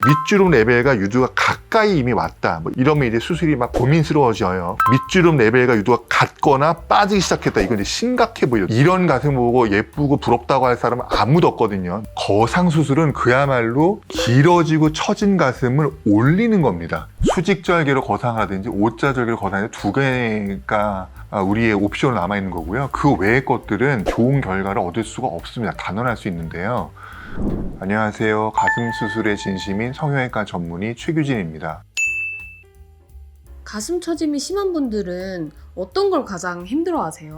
밑주름 레벨과 유두가 가까이 이미 왔다. 이러면 이제 수술이 막 고민스러워져요. 밑주름 레벨과 유두가 같거나 빠지기 시작했다. 이건 이제 심각해 보여요. 이런 가슴 보고 예쁘고 부럽다고 할 사람은 아무도 없거든요. 거상 수술은 그야말로 길어지고 처진 가슴을 올리는 겁니다. 수직절개로 거상하든지 O자절개로 거상하든지 두 개가 우리의 옵션으로 남아있는 거고요. 그 외의 것들은 좋은 결과를 얻을 수가 없습니다. 단언할 수 있는데요. 안녕하세요. 가슴 수술의 진심인 성형외과 전문의 최규진입니다. 가슴 처짐이 심한 분들은 어떤 걸 가장 힘들어하세요?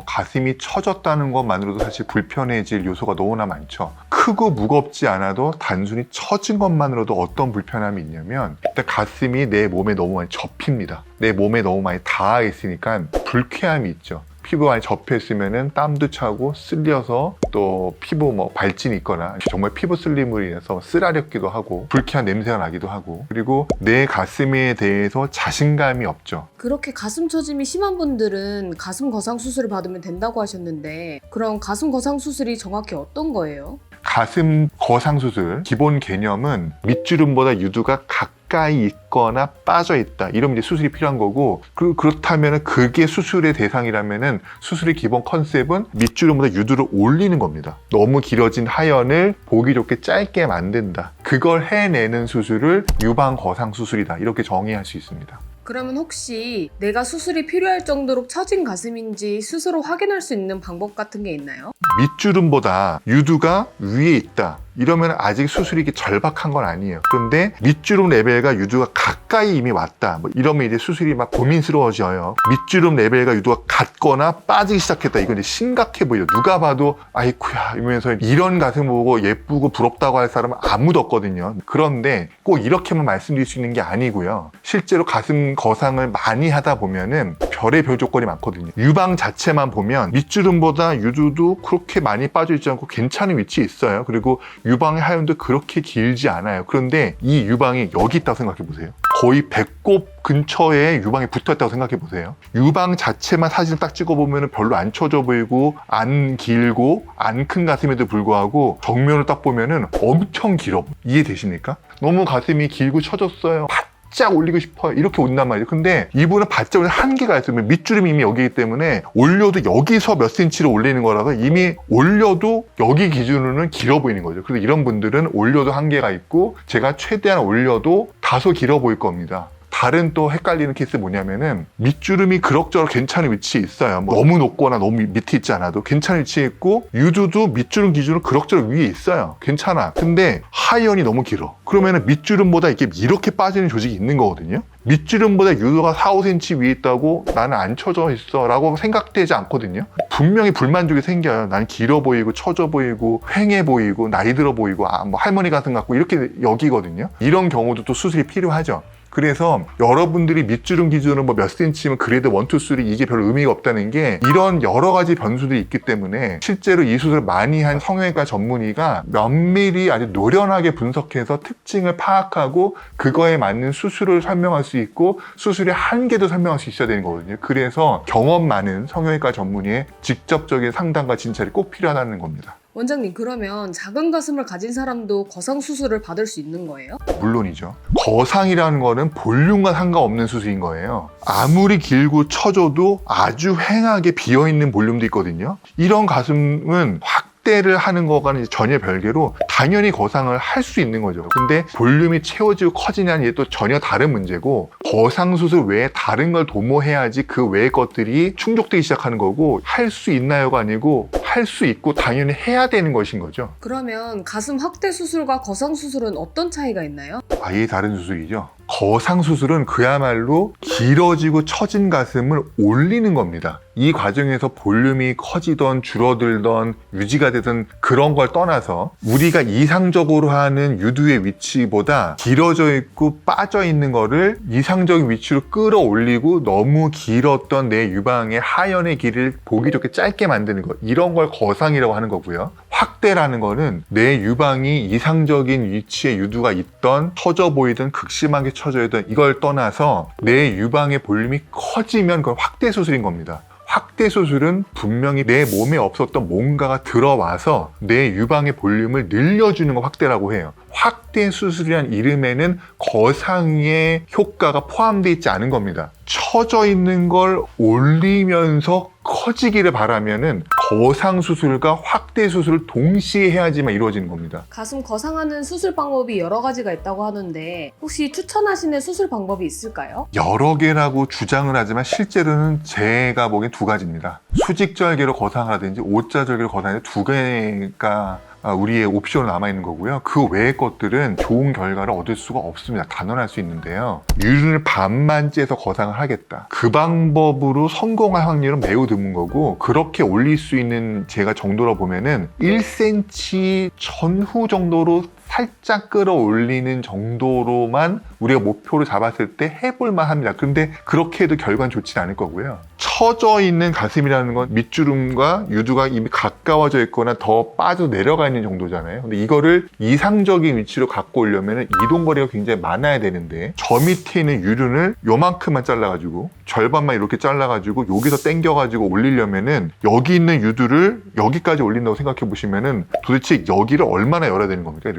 가슴이 처졌다는 것만으로도 사실 불편해질 요소가 너무나 많죠. 크고 무겁지 않아도 단순히 처진 것만으로도 어떤 불편함이 있냐면 일단 가슴이 내 몸에 너무 많이 접힙니다. 내 몸에 너무 많이 닿아 있으니까 불쾌함이 있죠. 피부가 많이 접혔으면 땀도 차고 쓸려서 또 피부 발진이 있거나 정말 피부 쓸림으로 인해서 쓰라렸기도 하고 불쾌한 냄새가 나기도 하고 그리고 내 가슴에 대해서 자신감이 없죠. 그렇게 가슴 처짐이 심한 분들은 가슴 거상 수술을 받으면 된다고 하셨는데 그럼 가슴 거상 수술이 정확히 어떤 거예요? 가슴 거상 수술 기본 개념은 밑주름보다 유두가 가까이 있거나 빠져 있다. 이러면 이제 수술이 필요한 거고 그렇다면 그게 수술의 대상이라면 수술의 기본 컨셉은 밑주름보다 유두를 올리는 겁니다. 너무 길어진 하연을 보기 좋게 짧게 만든다. 그걸 해내는 수술을 유방 거상 수술이다. 이렇게 정의할 수 있습니다. 그러면 혹시 내가 수술이 필요할 정도로 처진 가슴인지 스스로 확인할 수 있는 방법 같은 게 있나요? 밑주름보다 유두가 위에 있다. 이러면 아직 수술이 절박한 건 아니에요. 그런데 밑주름 레벨과 유두가 가까이 이미 왔다. 이러면 이제 수술이 막 고민스러워져요. 밑주름 레벨과 유두가 같거나 빠지기 시작했다. 이건 이제 심각해 보여요. 누가 봐도 아이쿠야 이러면서 이런 가슴 보고 예쁘고 부럽다고 할 사람은 아무도 없거든요. 그런데 꼭 이렇게만 말씀드릴 수 있는 게 아니고요. 실제로 가슴 거상을 많이 하다 보면은 별의별 조건이 많거든요. 유방 자체만 보면 밑주름보다 유두도 그렇게 많이 빠져 있지 않고 괜찮은 위치에 있어요. 그리고 유방의 하연도 그렇게 길지 않아요. 그런데 이 유방이 여기 있다고 생각해 보세요. 거의 배꼽 근처에 유방이 붙어 있다고 생각해 보세요. 유방 자체만 사진을 딱 찍어보면 별로 안 처져 보이고 안 길고 안 큰 가슴에도 불구하고 정면을 딱 보면은 엄청 길어. 이해되십니까? 너무 가슴이 길고 처졌어요. 바짝 올리고 싶어요. 이렇게 온단 말이에요. 근데 이분은 바짝 올리는 한계가 있어요. 밑주름이 이미 여기이기 때문에 올려도 여기서 몇 센치를 올리는 거라서 이미 올려도 여기 기준으로는 길어 보이는 거죠. 그래서 이런 분들은 올려도 한계가 있고 제가 최대한 올려도 다소 길어 보일 겁니다. 다른 또 헷갈리는 케이스 뭐냐면은 밑주름이 그럭저럭 괜찮은 위치에 있어요. 너무 높거나 너무 밑에 있지 않아도 괜찮은 위치에 있고 유두도 밑주름 기준으로 그럭저럭 위에 있어요. 괜찮아. 근데 하연이 너무 길어. 그러면은 밑주름보다 이렇게 빠지는 조직이 있는 거거든요. 밑주름보다 유두가 4, 5cm 위에 있다고 나는 안 처져 있어 라고 생각되지 않거든요. 분명히 불만족이 생겨요. 난 길어 보이고 처져 보이고 휑해 보이고 나이 들어 보이고 할머니 가슴 같고 이렇게 여기거든요. 이런 경우도 또 수술이 필요하죠. 그래서 여러분들이 밑주름 기준으로 몇 센치면 그레이드 1, 2, 3 이게 별로 의미가 없다는 게 이런 여러 가지 변수들이 있기 때문에 실제로 이 수술을 많이 한 성형외과 전문의가 면밀히 아주 노련하게 분석해서 특징을 파악하고 그거에 맞는 수술을 설명할 수 있고 수술의 한계도 설명할 수 있어야 되는 거거든요. 그래서 경험 많은 성형외과 전문의의 직접적인 상담과 진찰이 꼭 필요하다는 겁니다. 원장님, 그러면 작은 가슴을 가진 사람도 거상 수술을 받을 수 있는 거예요? 물론이죠. 거상이라는 거는 볼륨과 상관없는 수술인 거예요. 아무리 길고 처져도 아주 휑하게 비어있는 볼륨도 있거든요. 이런 가슴은 확대를 하는 거와는 전혀 별개로 당연히 거상을 할 수 있는 거죠. 근데 볼륨이 채워지고 커지냐는 이게 또 전혀 다른 문제고 거상 수술 외에 다른 걸 도모해야지 그 외의 것들이 충족되기 시작하는 거고 할 수 있나요가 아니고 할 수 있고 당연히 해야 되는 것인 거죠. 그러면 가슴 확대 수술과 거상 수술은 어떤 차이가 있나요? 아예 다른 수술이죠. 거상 수술은 그야말로 길어지고 처진 가슴을 올리는 겁니다. 이 과정에서 볼륨이 커지던 줄어들던 유지가 되던 그런 걸 떠나서 우리가 이상적으로 하는 유두의 위치보다 길어져 있고 빠져 있는 거를 이상적인 위치로 끌어올리고 너무 길었던 내 유방의 하연의 길을 보기 좋게 짧게 만드는 것, 이런 걸 거상이라고 하는 거고요. 확대라는 거는 내 유방이 이상적인 위치에 유두가 있던 처져 보이던 극심하게 처져 있던 이걸 떠나서 내 유방의 볼륨이 커지면 그건 확대 수술인 겁니다. 확대 수술은 분명히 내 몸에 없었던 뭔가가 들어와서 내 유방의 볼륨을 늘려주는 거 확대라고 해요. 확대 수술이란 이름에는 거상의 효과가 포함되어 있지 않은 겁니다. 처져 있는 걸 올리면서 커지기를 바라면은 거상 수술과 확대 수술을 동시에 해야지만 이루어지는 겁니다. 가슴 거상하는 수술 방법이 여러 가지가 있다고 하는데 혹시 추천하시는 수술 방법이 있을까요? 여러 개라고 주장을 하지만 실제로는 제가 보기엔 두 가지입니다. 수직절개로 거상을 하든지 O자절개로 거상하든지 두 개가 우리의 옵션으로 남아있는 거고요. 그 외의 것들은 좋은 결과를 얻을 수가 없습니다. 단언할 수 있는데요. 유륜을 반만 째서 거상을 하겠다. 그 방법으로 성공할 확률은 매우 드문 거고, 그렇게 올릴 수 있는 제가 정도로 보면은 1cm 전후 정도로 살짝 끌어올리는 정도로만 우리가 목표를 잡았을 때 해볼만 합니다. 그런데 그렇게 해도 결과는 좋지 않을 거고요. 처져 있는 가슴이라는 건 밑주름과 유두가 이미 가까워져 있거나 더 빠져 내려가 있는 정도잖아요. 근데 이거를 이상적인 위치로 갖고 오려면 이동거리가 굉장히 많아야 되는데, 저 밑에 있는 유륜을 요만큼만 잘라가지고 절반만 이렇게 잘라가지고 여기서 당겨가지고 올리려면은 여기 있는 유두를 여기까지 올린다고 생각해 보시면은 도대체 여기를 얼마나 열어야 되는 겁니까?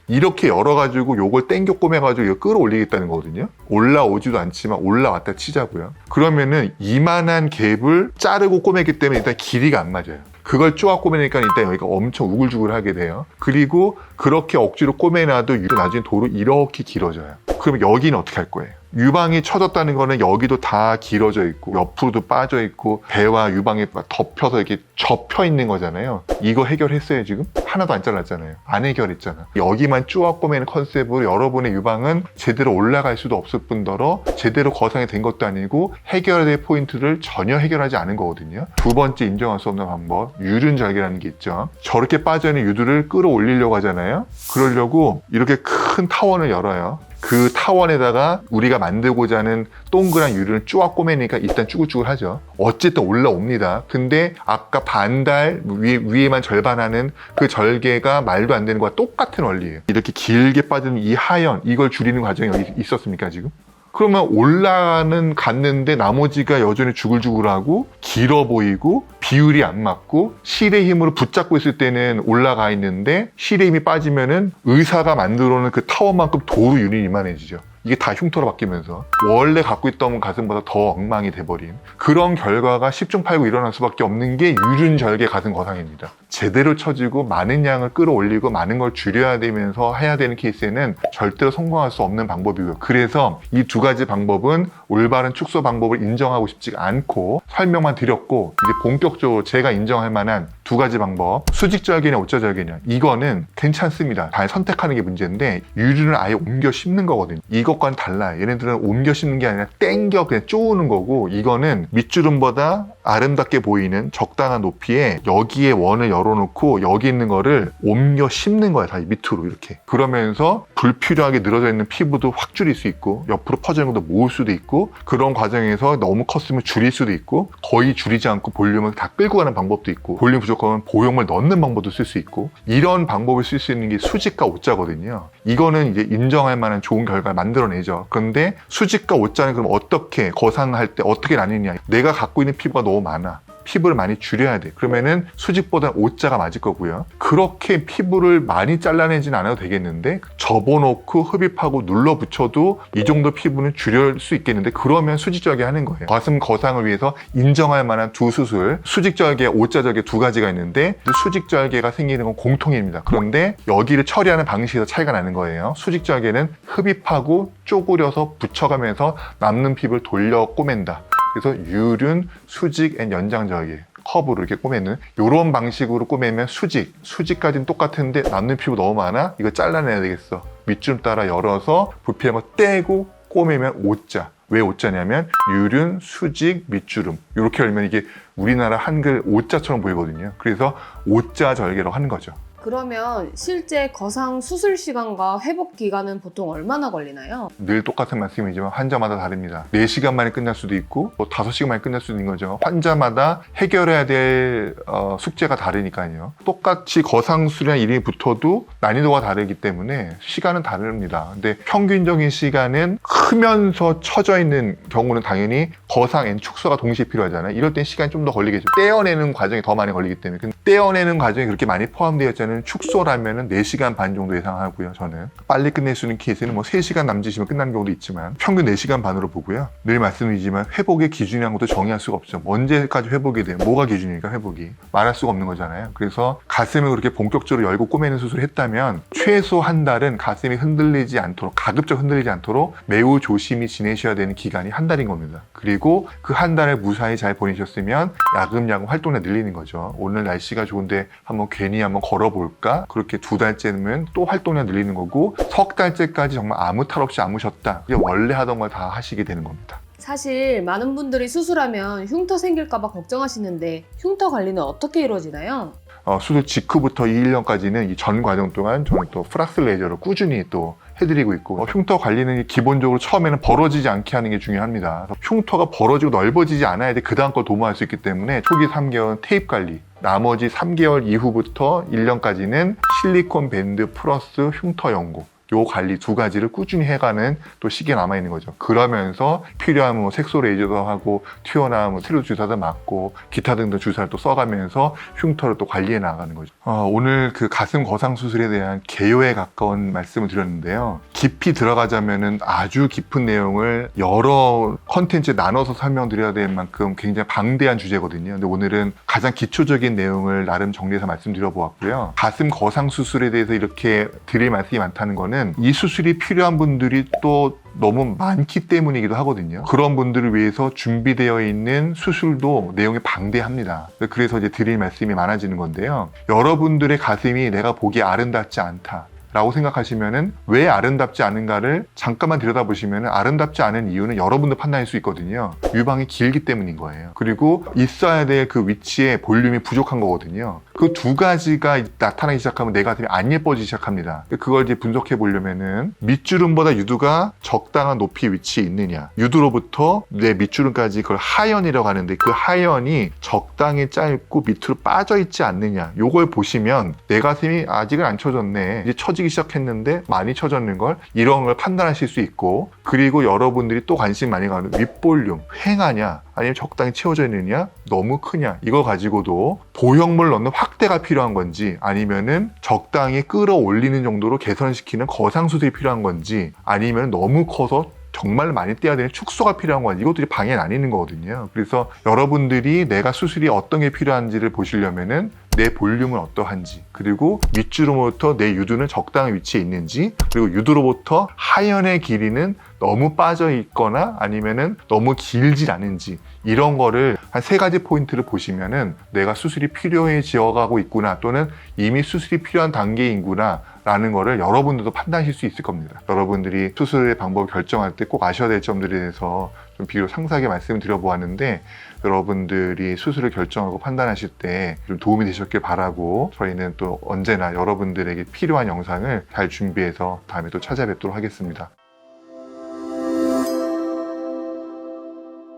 이렇게 열어가지고 요걸 당겨 꼬매가지고 이거 끌어올리겠다는 거거든요. 올라오지도 않지만 올라왔다 치자고요. 그러면은 이만한 갭을 자르고 꼬매기 때문에 일단 길이가 안 맞아요. 그걸 쪼아 꼬매니까 일단 여기가 엄청 우글주글하게 돼요. 그리고 그렇게 억지로 꼬매놔도 나중에 도로 이렇게 길어져요. 그럼 여기는 어떻게 할 거예요? 유방이 처졌다는 거는 여기도 다 길어져 있고 옆으로도 빠져 있고 배와 유방이 덮여서 이렇게 접혀 있는 거잖아요. 이거 해결했어요 지금? 하나도 안 잘랐잖아요. 안 해결했잖아. 여기만 쪼아 꼬매는 컨셉으로 여러분의 유방은 제대로 올라갈 수도 없을 뿐더러 제대로 거상이 된 것도 아니고 해결해야 될 포인트를 전혀 해결하지 않은 거거든요. 두 번째 인정할 수 없는 방법, 유륜절개라는 게 있죠. 저렇게 빠져있는 유두를 끌어올리려고 하잖아요. 그러려고 이렇게 큰 타원을 열어요. 그 타원에다가 우리가 만들고자 하는 동그란 유륜을 쪼아 꼬매니까 일단 쭈글쭈글하죠. 어쨌든 올라옵니다. 근데 아까 반달 위에만 절반하는 그 절개가 말도 안 되는 거와 똑같은 원리예요. 이렇게 길게 빠지는 이 하연, 이걸 줄이는 과정이 여기 있었습니까 지금? 그러면 올라가는 갔는데 나머지가 여전히 주글주글하고 길어 보이고 비율이 안 맞고 실의 힘으로 붙잡고 있을 때는 올라가 있는데 실의 힘이 빠지면은 의사가 만들어 놓은 그 타원만큼 도로 유닛이 이만해지죠. 이게 다 흉터로 바뀌면서 원래 갖고 있던 가슴보다 더 엉망이 돼버린 그런 결과가 10중 8구 일어날 수밖에 없는 게 유륜절개 가슴 거상입니다. 제대로 처지고 많은 양을 끌어올리고 많은 걸 줄여야 되면서 해야 되는 케이스에는 절대로 성공할 수 없는 방법이고요. 그래서 이 두 가지 방법은 올바른 축소 방법을 인정하고 싶지가 않고 설명만 드렸고, 이제 본격적으로 제가 인정할 만한 두 가지 방법, 수직절개냐 O자절개냐, 이거는 괜찮습니다. 다 선택하는 게 문제인데 유륜을 아예 옮겨 심는 거거든요. 이것과는 달라요. 얘네들은 옮겨 심는 게 아니라 땡겨 그냥 쪼우는 거고, 이거는 밑주름보다 아름답게 보이는 적당한 높이에 여기에 원을 열어놓고 여기 있는 거를 옮겨 심는 거야. 다 밑으로 이렇게. 그러면서 불필요하게 늘어져 있는 피부도 확 줄일 수 있고 옆으로 퍼져 있는 것도 모을 수도 있고, 그런 과정에서 너무 컸으면 줄일 수도 있고, 거의 줄이지 않고 볼륨을 다 끌고 가는 방법도 있고, 볼륨 부족하면 보형물 넣는 방법도 쓸 수 있고, 이런 방법을 쓸 수 있는 게 수직과 O자거든요. 이거는 이제 인정할 만한 좋은 결과를 만들어내죠. 그런데 수직과 O자는 그럼 어떻게 거상할 때 어떻게 나뉘냐? 내가 갖고 있는 피부가 너무 많아. 피부를 많이 줄여야 돼. 그러면은 수직보다는 O자가 맞을 거고요. 그렇게 피부를 많이 잘라내진 않아도 되겠는데 접어놓고 흡입하고 눌러붙여도 이 정도 피부는 줄일 수 있겠는데, 그러면 수직절개 하는 거예요. 가슴 거상을 위해서 인정할 만한 두 수술, 수직절개, O자절개 두 가지가 있는데 수직절개가 생기는 건 공통입니다. 그런데 여기를 처리하는 방식에서 차이가 나는 거예요. 수직절개는 흡입하고 쪼그려서 붙여가면서 남는 피부를 돌려 꼬맨다. 그래서 유륜, 수직, 연장절개, 커브로 이렇게 꼬매는 이런 방식으로 꼬매면 수직까지는 똑같은데 남는 피부 너무 많아? 이거 잘라내야 되겠어. 밑줄 따라 열어서 부피한 거 떼고 꼬매면 O자. 왜 O자냐면 유륜, 수직, 밑주름 이렇게 열면 이게 우리나라 한글 O자처럼 보이거든요. 그래서 O자 절개라고 하는 거죠. 그러면 실제 거상 수술 시간과 회복 기간은 보통 얼마나 걸리나요? 늘 똑같은 말씀이지만 환자마다 다릅니다. 4시간 만에 끝날 수도 있고 5시간 만에 끝날 수도 있는 거죠. 환자마다 해결해야 될 숙제가 다르니까요. 똑같이 거상수술이라는 이름이 붙어도 난이도가 다르기 때문에 시간은 다릅니다. 근데 평균적인 시간은 크면서 처져 있는 경우는 당연히 거상 앤 축소가 동시에 필요하잖아요. 이럴 땐 시간이 좀 더 걸리겠죠. 떼어내는 과정이 더 많이 걸리기 때문에. 근데 떼어내는 과정이 그렇게 많이 포함되어 있잖아요. 축소라면 4시간 반 정도 예상하고요. 저는 빨리 끝낼 수 있는 케이스는 3시간 남짓이면 끝나는 경우도 있지만 평균 4시간 반으로 보고요. 늘 말씀드리지만 회복의 기준이라는 것도 정의할 수가 없죠. 언제까지 회복이 돼요? 뭐가 기준이니까 회복이 말할 수가 없는 거잖아요. 그래서 가슴을 그렇게 본격적으로 열고 꼬매는 수술을 했다면 최소 한 달은 가슴이 흔들리지 않도록, 가급적 흔들리지 않도록 매우 조심히 지내셔야 되는 기간이 한 달인 겁니다. 그리고 그 한 달을 무사히 잘 보내셨으면 야금야금 활동을 늘리는 거죠. 오늘 날씨가 좋은데 괜히 한번 걸어볼까? 그렇게 2달째면 또 활동량 늘리는 거고, 석 달째까지 정말 아무 탈 없이 안 무셨다. 그냥 원래 하던 걸 다 하시게 되는 겁니다. 사실 많은 분들이 수술하면 흉터 생길까 봐 걱정하시는데 흉터 관리는 어떻게 이루어지나요? 수술 직후부터 1년까지는 이 전 과정 동안 저는 또 플락스 레이저로 꾸준히 또 해드리고 있고, 흉터 관리는 기본적으로 처음에는 벌어지지 않게 하는 게 중요합니다. 흉터가 벌어지고 넓어지지 않아야 돼 그 다음 걸 도모할 수 있기 때문에 초기 3개월은 테이프 관리, 나머지 3개월 이후부터 1년까지는 실리콘 밴드 플러스 흉터 연고, 요 관리 2가지를 꾸준히 해가는 또 시기가 남아있는 거죠. 그러면서 필요하면 색소 레이저도 하고 튀어나오면 스테로이드 주사도 맞고 기타 등등 주사를 또 써가면서 흉터를 또 관리해 나가는 거죠. 오늘 그 가슴 거상 수술에 대한 개요에 가까운 말씀을 드렸는데요. 깊이 들어가자면은 아주 깊은 내용을 여러 컨텐츠에 나눠서 설명드려야 될 만큼 굉장히 방대한 주제거든요. 근데 오늘은 가장 기초적인 내용을 나름 정리해서 말씀드려 보았고요. 가슴 거상 수술에 대해서 이렇게 드릴 말씀이 많다는 거는 이 수술이 필요한 분들이 또 너무 많기 때문이기도 하거든요. 그런 분들을 위해서 준비되어 있는 수술도 내용이 방대합니다. 그래서 이제 드릴 말씀이 많아지는 건데요. 여러분들의 가슴이 내가 보기에 아름답지 않다 라고 생각하시면은 왜 아름답지 않은가를 잠깐만 들여다보시면은 아름답지 않은 이유는 여러분도 판단할 수 있거든요. 유방이 길기 때문인 거예요. 그리고 있어야 될 그 위치에 볼륨이 부족한 거거든요. 그 2가지가 나타나기 시작하면 내 가슴이 안 예뻐지기 시작합니다. 그걸 이제 분석해 보려면은 밑주름보다 유두가 적당한 높이 위치에 있느냐, 유두로부터 내 밑주름까지 그걸 하연이라고 하는데 그 하연이 적당히 짧고 밑으로 빠져 있지 않느냐, 요걸 보시면 내 가슴이 아직은 안 쳐졌네, 이제 처지기 시작했는데 많이 쳐졌는 걸, 이런 걸 판단하실 수 있고, 그리고 여러분들이 또 관심 많이 가는 윗볼륨 횡하냐 아니면 적당히 채워져 있느냐, 너무 크냐, 이거 가지고도 보형물 넣는 확대가 필요한 건지 아니면은 적당히 끌어올리는 정도로 개선시키는 거상수술이 필요한 건지 아니면 너무 커서 정말 많이 떼야 되는 축소가 필요한 건지, 이것들이 방에 나뉘는 거거든요. 그래서 여러분들이 내가 수술이 어떤 게 필요한지를 보시려면은 내 볼륨은 어떠한지, 그리고 밑주름부터 내 유두는 적당한 위치에 있는지, 그리고 유두로부터 하연의 길이는 너무 빠져 있거나 아니면은 너무 길지 않은지, 이런 거를 한 3가지 포인트를 보시면은 내가 수술이 필요해져 가고 있구나, 또는 이미 수술이 필요한 단계인구나 라는 거를 여러분들도 판단하실 수 있을 겁니다. 여러분들이 수술의 방법을 결정할 때 꼭 아셔야 될 점들에 대해서 좀 비교적 상세하게 말씀을 드려보았는데, 여러분들이 수술을 결정하고 판단하실 때 좀 도움이 되셨길 바라고, 저희는 또 언제나 여러분들에게 필요한 영상을 잘 준비해서 다음에 또 찾아뵙도록 하겠습니다.